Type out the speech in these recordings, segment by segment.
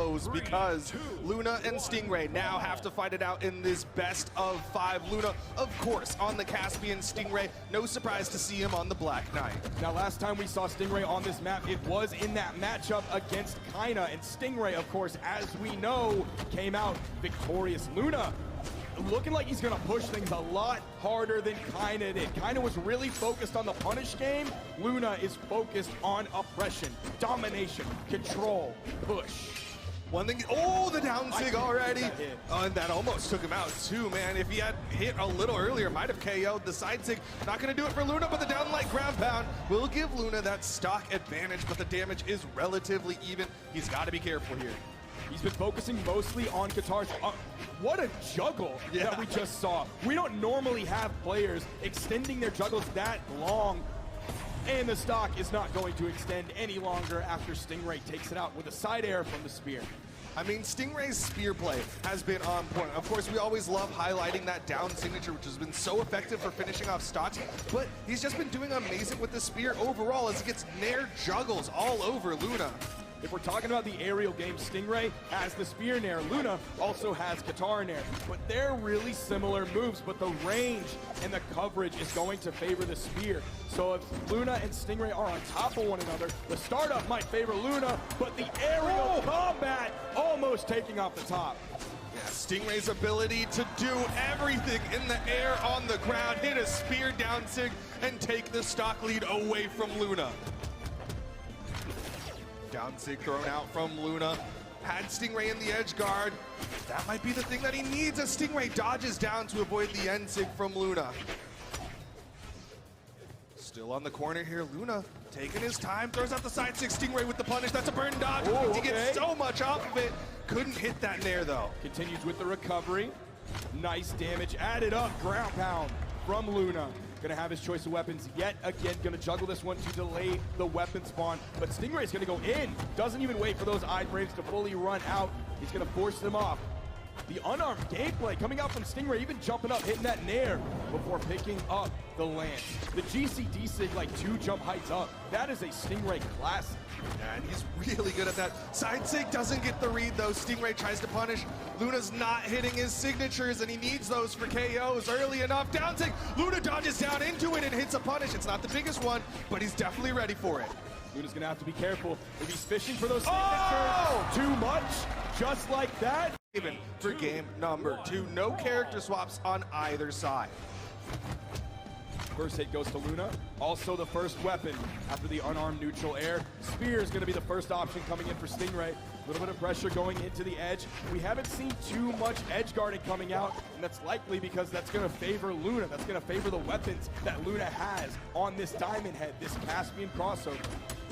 because Luna and Stingray now have to fight it out in this best of 5. Luna, of course, on the Caspian. Stingray, no surprise to see him on the Black Knight. Now, last time we saw Stingray on this map, it was in that matchup against Kaina, and Stingray, of course, as we know, came out victorious. Luna looking like he's gonna push things a lot harder than Kaina did. Kaina was really focused on the punish game. Luna is focused on oppression, domination, control, push. One thing, oh, the down sig already. And that almost took him out too, man. If he had hit a little earlier, might have KO'd the side sig. Not gonna do it for Luna, but the down light ground pound will give Luna that stock advantage, but the damage is relatively even. He's gotta be careful here. He's been focusing mostly on guitars. What a juggle that we just saw. We don't normally have players extending their juggles that long, and the stock is not going to extend any longer after Stingray takes it out with a side air from the spear. I mean, Stingray's spear play has been on point. Of course, we always love highlighting that down signature, which has been so effective for finishing off stocks, but he's just been doing amazing with the spear overall as he gets nair juggles all over Luna. If we're talking about the aerial game, Stingray has the spear nair. Luna also has guitar nair. But they're really similar moves, but the range and the coverage is going to favor the spear. So if Luna and Stingray are on top of one another, the startup might favor Luna, but the aerial combat almost taking off the top. Yeah, Stingray's ability to do everything in the air, on the ground, hit a spear down sig, and take the stock lead away from Luna. Down sig thrown out from Luna. Had Stingray in the edge guard. That might be the thing that he needs as Stingray dodges down to avoid the end sig from Luna. Still on the corner here, Luna taking his time, throws out the side sig. Stingray with the punish. That's a burn dodge. He gets so much off of it. Couldn't hit that nair though. Continues with the recovery. Nice damage added up. Ground pound from Luna. Gonna have his choice of weapons yet again. Gonna juggle this one to delay the weapon spawn. But Stingray's gonna go in. Doesn't even wait for those iframes to fully run out. He's gonna force them off. The unarmed gameplay coming out from Stingray, even jumping up, hitting that nair before picking up the lance. The GCD sig like 2 jump heights up. That is a Stingray classic. And he's really good at that. Side sig doesn't get the read though. Stingray tries to punish. Luna's not hitting his signatures and he needs those for KOs early enough. Down sig, Luna dodges down into it and hits a punish. It's not the biggest one, but he's definitely ready for it. Luna's gonna have to be careful if he's fishing for those signatures too much, just like that. Even for game number 2, no character swaps on either side. First hit goes to Luna. Also the first weapon after the unarmed neutral air. Spear is going to be the first option coming in for Stingray. A little bit of pressure going into the edge. We haven't seen too much edge guarding coming out, and that's likely because that's going to favor Luna. That's going to favor the weapons that Luna has on this Diamond Head, this Caspian crossover.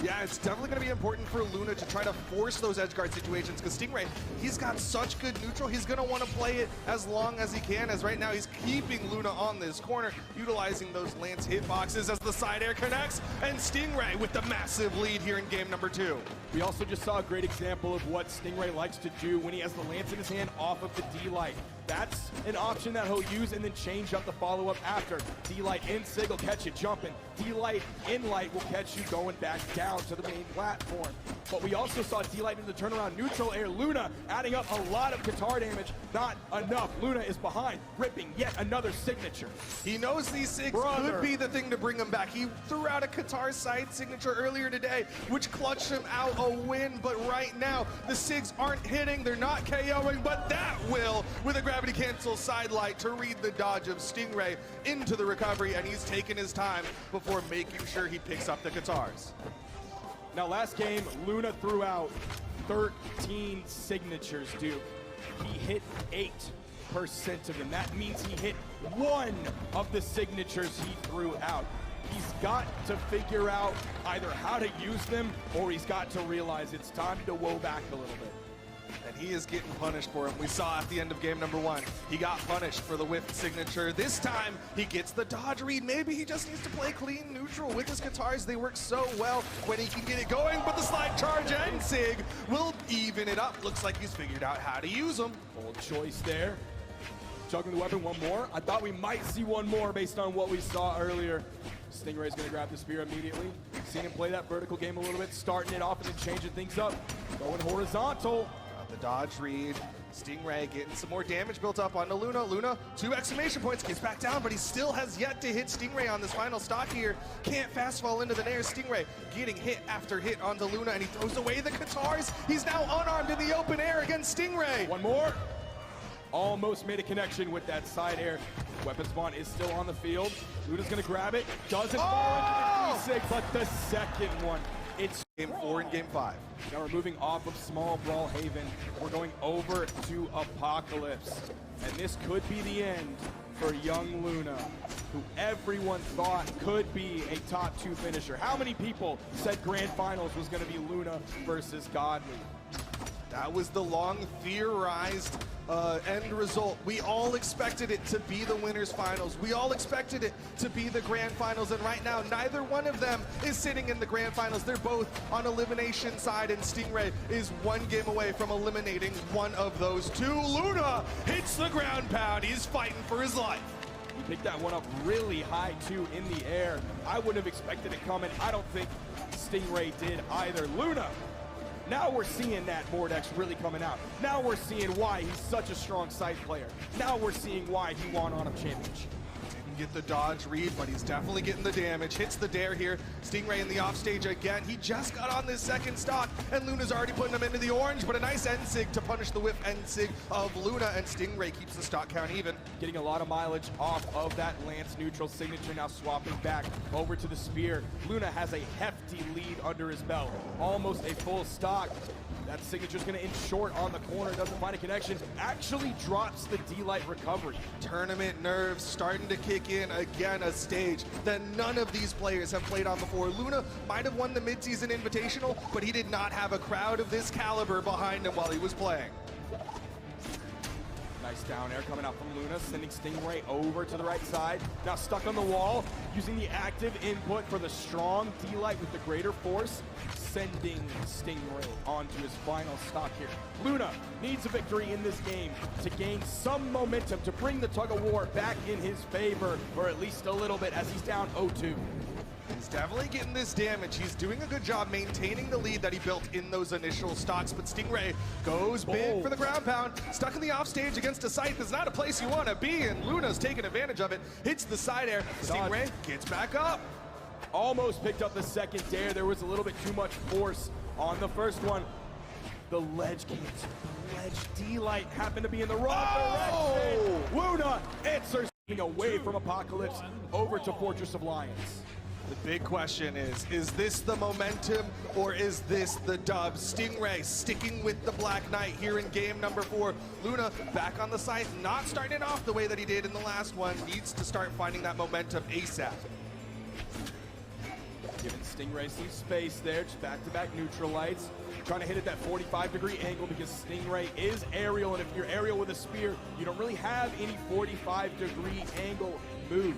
Yeah, it's definitely going to be important for Luna to try to force those edge guard situations because Stingray, he's got such good neutral. He's going to want to play it as long as he can, as right now he's keeping Luna on this corner, utilizing those lance hitboxes as the side air connects, and Stingray with the massive lead here in game number 2. We also just saw a great example of what Stingray likes to do when he has the lance in his hand off of the D-Light. That's an option that he'll use and then change up the follow-up after. D-Light in sig will catch you jumping. D-Light in light will catch you going back down to the main platform. But we also saw D-Light in the turnaround neutral air. Luna adding up a lot of guitar damage. Not enough. Luna is behind, ripping yet another signature. He knows these sigs could be the thing to bring him back. He threw out a guitar side signature earlier today, which clutched him out a win. But right now, the sigs aren't hitting. They're not KOing, but that will with a gravity cancel side light to read the dodge of Stingray into the recovery, and he's taking his time before making sure he picks up the guitars. Now last game, Luna threw out 13 signatures, Duke. He hit 8% of them. That means he hit 1 of the signatures he threw out. He's got to figure out either how to use them or he's got to realize it's time to woe back a little bit. And he is getting punished for him. We saw at the end of game number 1, he got punished for the whiffed signature. This time, he gets the dodge read. Maybe he just needs to play clean neutral with his guitars. They work so well when he can get it going, but the slide charge and sig will even it up. Looks like he's figured out how to use them. Bold choice there. Juggling the weapon, one more. I thought we might see one more based on what we saw earlier. Stingray's gonna grab the spear immediately. Seen him play that vertical game a little bit, starting it off and then changing things up. Going horizontal. The dodge read. Stingray getting some more damage built up onto Luna. Luna, 2 exclamation points, gets back down, but he still has yet to hit Stingray on this final stock here. Can't fast fall into the nair. Stingray getting hit after hit onto Luna, and he throws away the Katars. He's now unarmed in the open air against Stingray. One more. Almost made a connection with that side air. Weapon spawn is still on the field. Luna's gonna grab it. Doesn't fall into the 3-6, but the second one. It's Game 4 and Game 5. Now we're moving off of small Brawlhalla. We're going over to Apocalypse. And this could be the end for young Luna, who everyone thought could be a top 2 finisher. How many people said Grand Finals was going to be Luna versus Godly? That was the long theorized end result. We all expected it to be the winners finals. We all expected it to be the grand finals, and right now neither one of them is sitting in the grand finals. They're both on elimination side, and Stingray is 1 game away from eliminating one of those 2. Luna hits the ground pound. He's fighting for his life. He picked that one up really high too in the air. I wouldn't have expected it coming. I don't think Stingray did either. Luna, now we're seeing that Mordex really coming out. Now we're seeing why he's such a strong side player. Now we're seeing why he won on a championship. Didn't get the dodge read, but he's definitely getting the damage. Hits the dare here. Stingray in the offstage again. He just got on this second stock, and Luna's already putting him into the orange, but a nice end sig to punish the whip end sig of Luna, and Stingray keeps the stock count even. Getting a lot of mileage off of that Lance neutral signature, now swapping back over to the spear. Luna has a hefty lead under his belt, almost a full stock. That signature's gonna end short on the corner, doesn't find a connection, actually drops the D-Light recovery. Tournament nerves starting to kick in again, a stage that none of these players have played on before. Luna might have won the mid-season invitational, but he did not have a crowd of this caliber behind him while he was playing. Nice down air coming out from Luna, sending Stingray over to the right side. Now stuck on the wall, using the active input for the strong D-Light with the greater force, sending Stingray onto his final stock here. Luna needs a victory in this game to gain some momentum, to bring the tug of war back in his favor, or at least a little bit, as he's down 0-2. He's definitely getting this damage. He's doing a good job maintaining the lead that he built in those initial stocks, but Stingray goes big for the ground pound. Stuck in the offstage against a site that's not a place you want to be, and Luna's taking advantage of it. Hits the side air. Stingray gets back up. Almost picked up the second dare. There was a little bit too much force on the first one. The ledge cancel. The ledge D-Light happened to be in the wrong direction. Luna answers away from Apocalypse over to Fortress of Lions. The big question is this the momentum or is this the dub? Stingray sticking with the Black Knight here in game number 4. Luna back on the site, not starting it off the way that he did in the last one. Needs to start finding that momentum ASAP. Giving Stingray some space there, just back-to-back neutral lights. Trying to hit at that 45-degree angle because Stingray is aerial, and if you're aerial with a spear, you don't really have any 45-degree angle move.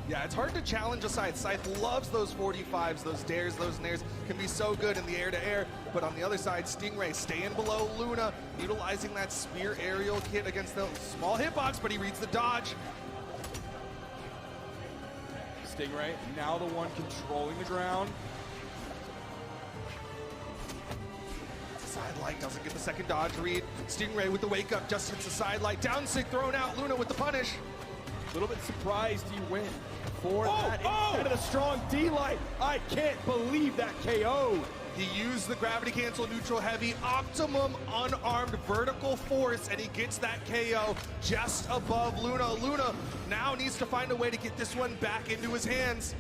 Yeah, it's hard to challenge a Scythe. Scythe loves those 45s, those dares, those nairs can be so good in the air-to-air. But on the other side, Stingray staying below Luna, utilizing that spear aerial kit against the small hitbox, but he reads the dodge. Stingray, now the one controlling the ground. Side light doesn't get the second dodge read. Stingray with the wake up just hits the side light. Down sig thrown out. Luna with the punish. A little bit surprised he went for that instead of the strong D-Light. I can't believe that KO. He used the gravity cancel neutral heavy optimum unarmed vertical force, and he gets that KO just above Luna. Luna now needs to find a way to get this one back into his hands.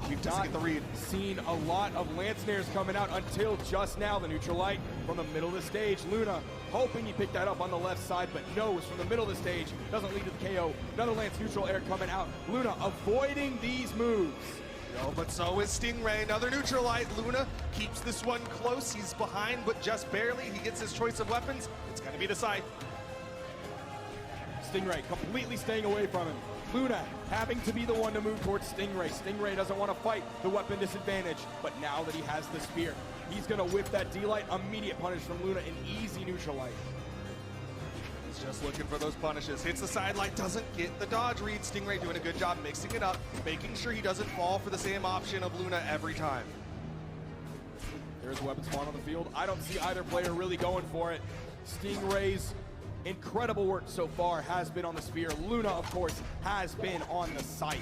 We've not seen a lot of Lance Nairs coming out until just now. The neutral light from the middle of the stage. Luna hoping he picked that up on the left side, but knows from the middle of the stage. Doesn't lead to the KO. Another Lance neutral air coming out. Luna avoiding these moves. No, but so is Stingray. Another neutral light. Luna keeps this one close. He's behind, but just barely. He gets his choice of weapons. It's going to be the scythe. Stingray completely staying away from him. Luna having to be the one to move towards Stingray. Stingray doesn't want to fight the weapon disadvantage, but now that he has the spear, he's going to whip that D-Light. Immediate punish from Luna, an easy neutral light. He's just looking for those punishes. Hits the side light, doesn't get the dodge read. Stingray doing a good job mixing it up, making sure he doesn't fall for the same option of Luna every time. There's a weapon spawn on the field. I don't see either player really going for it. Stingray's incredible work so far has been on the spear. Luna, of course, has been on the site.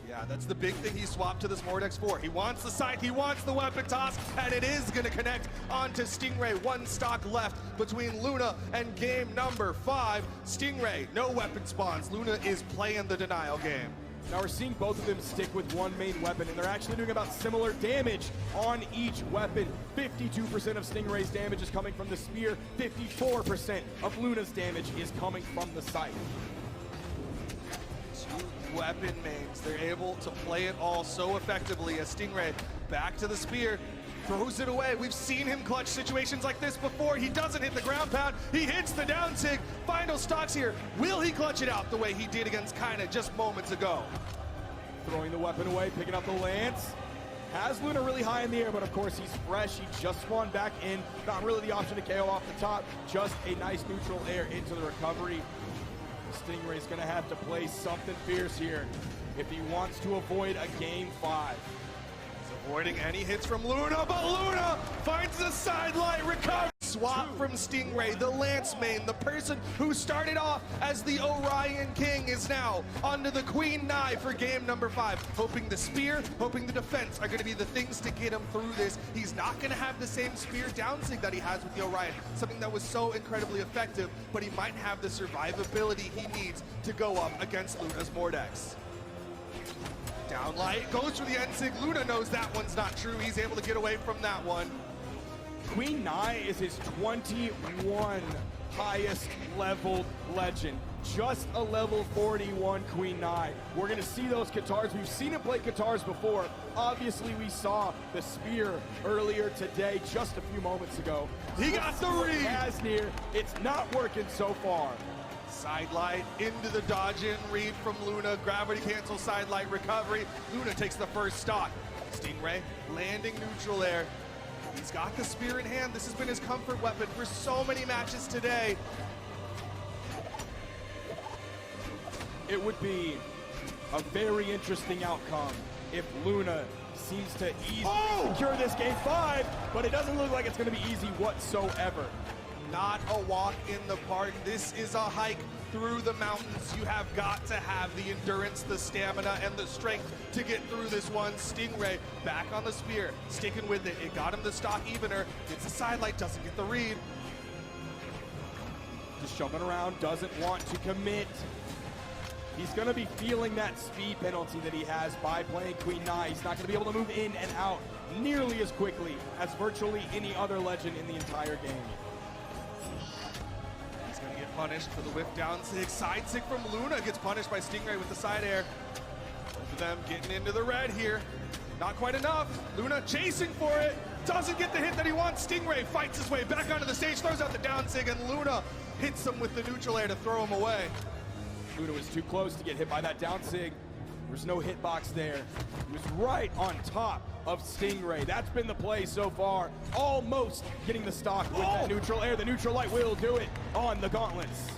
Yeah, that's the big thing he swapped to this Mordex for. He wants the sight, he wants the weapon toss, and it is going to connect onto Stingray. One stock left between Luna and game number 5. Stingray, no weapon spawns. Luna is playing the denial game. Now we're seeing both of them stick with one main weapon, and they're actually doing about similar damage on each weapon. 52% of Stingray's damage is coming from the spear, 54% of Luna's damage is coming from the scythe. Two weapon mains, they're able to play it all so effectively as Stingray back to the spear, throws it away. We've seen him clutch situations like this before. He doesn't hit the ground pound, he hits the down sig. Final stocks here. Will he clutch it out the way he did against Kaina just moments ago? Throwing the weapon away, picking up the lance. Has Luna really high in the air, but of course he's fresh. He just spawned back in. Not really the option to KO off the top. Just a nice neutral air into the recovery. Stingray's gonna have to play something fierce here if he wants to avoid a game 5. Avoiding any hits from Luna, but Luna finds the sidelight recovery. Swap from Stingray, the Lance main, the person who started off as the Orion King is now onto the Queen Nai for game number 5. Hoping the spear, hoping the defense are going to be the things to get him through this. He's not going to have the same spear down sig that he has with the Orion, something that was so incredibly effective, but he might have the survivability he needs to go up against Luna's Mordex. Downlight goes for the end sig. Luna knows that one's not true. He's able to get away from that one. Queen Nai is his 21 highest leveled legend. Just a level 41 Queen Nai. We're gonna see those Katars. We've seen him play Katars before. Obviously we saw the spear earlier today, just a few moments ago. He got the read. Asnir, it's not working so far. Sidelight into the dodge in read from Luna. Gravity cancel sidelight recovery. Luna takes the first stock. Stingray landing neutral air. He's got the spear in hand. This has been his comfort weapon for so many matches today. It would be a very interesting outcome if Luna seems to easily secure this game 5, but it doesn't look like it's going to be easy whatsoever. Not a walk in the park. This is a hike through the mountains. You have got to have the endurance, the stamina, and the strength to get through this one. Stingray back on the spear, sticking with it. It got him the stock evener. Gets the sidelight, doesn't get the read. Just jumping around, doesn't want to commit. He's going to be feeling that speed penalty that he has by playing Queen Nai. He's not going to be able to move in and out nearly as quickly as virtually any other legend in the entire game. Punished for the whip down sig. Side sig from Luna gets punished by Stingray with the side air. Both of them getting into the red here. Not quite enough. Luna chasing for it. Doesn't get the hit that he wants. Stingray fights his way back onto the stage, throws out the down sig, and Luna hits him with the neutral air to throw him away. Luna was too close to get hit by that down sig. There's no hitbox there. He was right on top of Stingray. That's been the play so far. Almost getting the stock with that neutral air. The neutral light will do it on the gauntlets.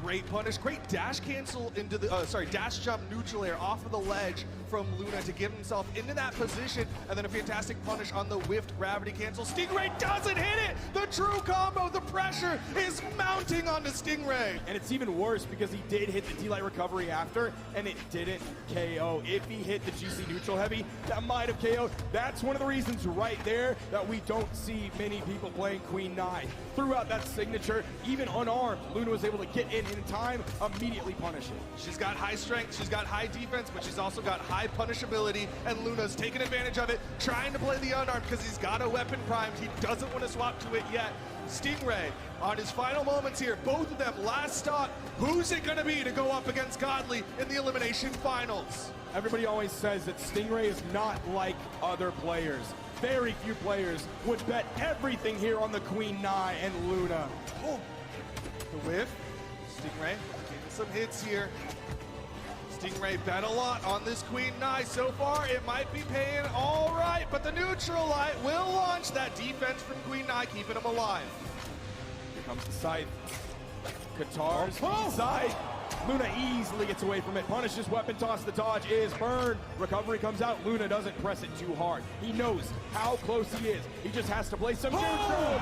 Great punish, great dash cancel into the, dash jump neutral air off of the ledge from Luna to get himself into that position, and then a fantastic punish on the whiffed gravity cancel. Stingray doesn't hit it! The true combo, the pressure is mounting onto Stingray. And it's even worse because he did hit the D-Light recovery after, and it didn't KO. If he hit the GC neutral heavy, that might have KO'd. That's one of the reasons right there that we don't see many people playing Queen Nai. Throughout that signature, even unarmed, Luna was able to get in time, immediately punish it. She's got high strength, she's got high defense, but she's also got high punishability, and Luna's taking advantage of it, trying to play the unarmed because he's got a weapon primed. He doesn't want to swap to it yet. Stingray on his final moments here, both of them last stock. Who's it going to be to go up against Godly in the Elimination Finals? Everybody always says that Stingray is not like other players. Very few players would bet everything here on the Queen Nai and Luna. Oh, the whiff. Stingray getting some hits here. Stingray bet a lot on this Queen Nai. So far, it might be paying all right, but the neutral light will launch that defense from Queen Nai, keeping him alive. Here comes the scythe. Katars inside. Luna easily gets away from it, punishes weapon toss, the dodge is burned. Recovery comes out, Luna doesn't press it too hard. He knows how close he is. He just has to play some neutral.